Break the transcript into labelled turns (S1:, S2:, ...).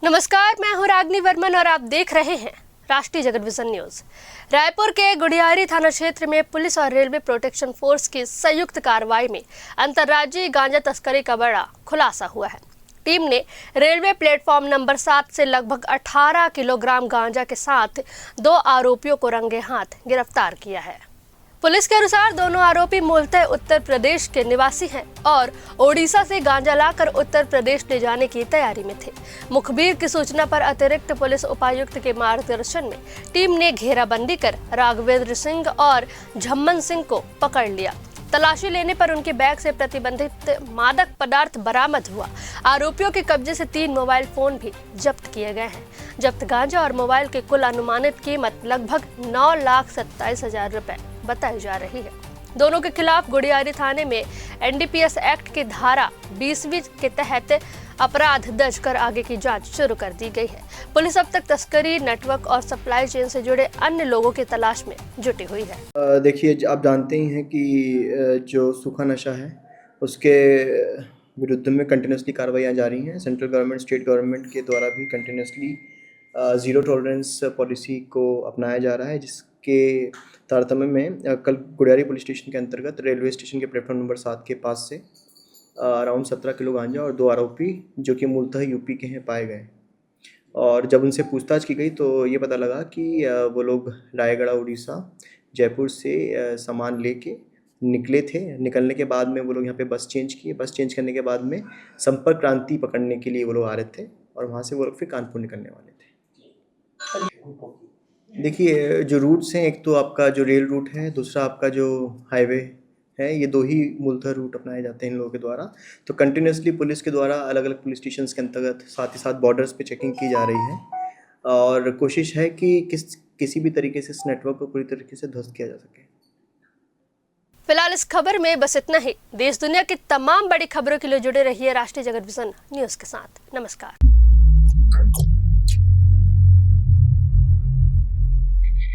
S1: नमस्कार, मैं हूं रागनी वर्मन और आप देख रहे हैं राष्ट्रीय जगत विजन न्यूज। रायपुर के गुड़ियारी थाना क्षेत्र में पुलिस और रेलवे प्रोटेक्शन फोर्स की संयुक्त कार्रवाई में अंतर्राज्यीय गांजा तस्करी का बड़ा खुलासा हुआ है। टीम ने रेलवे प्लेटफॉर्म नंबर 7 से लगभग 18 किलोग्राम गांजा के साथ 2 आरोपियों को रंगे हाथ गिरफ्तार किया है। पुलिस के अनुसार दोनों आरोपी मूलतः उत्तर प्रदेश के निवासी हैं और ओडिशा से गांजा लाकर उत्तर प्रदेश ले जाने की तैयारी में थे। मुखबिर की सूचना पर अतिरिक्त पुलिस उपायुक्त के मार्गदर्शन में टीम ने घेराबंदी कर राघवेंद्र सिंह और झम्मन सिंह को पकड़ लिया। तलाशी लेने पर उनके बैग से प्रतिबंधित मादक पदार्थ बरामद हुआ। आरोपियों के कब्जे से 3 मोबाइल फोन भी जब्त किए गए हैं। जब्त गांजा और मोबाइल की कुल अनुमानित कीमत लगभग 9,27,000 रुपए बताई जा रही है। दोनों के खिलाफ गुड़ियारी थाने में एनडीपीएस एक्ट की धारा 20वीं के तहत अपराध दर्ज कर आगे की जांच शुरू कर दी गई है। पुलिस अब तक तस्करी नेटवर्क और सप्लाई चेन से जुड़े अन्य लोगों की तलाश में जुटी हुई है।
S2: देखिए, आप जानते ही हैं कि जो सूखा नशा है उसके विरुद्ध में कंटिन्यूसली कार्रवाइयाँ जारी हैं। सेंट्रल गवर्नमेंट, स्टेट गवर्नमेंट के द्वारा भी कंटिन्यूसली ज़ीरो टॉलरेंस पॉलिसी को अपनाया जा रहा है, जिसके तारतम्य में कल गुड़ियारी पुलिस स्टेशन के अंतर्गत रेलवे स्टेशन के प्लेटफॉर्म नंबर 7 के पास से अराउंड 17 किलो गांजा और 2 आरोपी जो कि मूलतः यूपी के हैं पाए गए। और जब उनसे पूछताछ की गई तो ये पता लगा कि वो लोग रायगढ़, उड़ीसा, जयपुर से सामान लेके निकले थे। निकलने के बाद में वो लोग यहाँ पे बस चेंज किए। बस चेंज करने के बाद में संपर्क क्रांति पकड़ने के लिए वो लोग आ रहे थे और वहाँ से वो लोग फिर कानपुर निकलने वाले थे। देखिए, जो रूट्स हैं, एक तो आपका जो रेल रूट है, दूसरा आपका जो हाईवे है, ये 2 ही मूलतः रूट अपनाए जाते हैं इन लोगों के द्वारा। तो कंटिन्यूसली पुलिस के द्वारा अलग अलग पुलिस स्टेशन के अंतर्गत साथ ही साथ बॉर्डर्स पे चेकिंग की जा रही है और कोशिश है कि किसी भी तरीके से इस नेटवर्क को पूरी तरीके से ध्वस्त किया जा सके।
S1: फिलहाल इस खबर में बस इतना ही। देश दुनिया की तमाम बड़ी खबरों के लिए जुड़े रहिए राष्ट्रीय जगत विजन न्यूज के साथ। नमस्कार।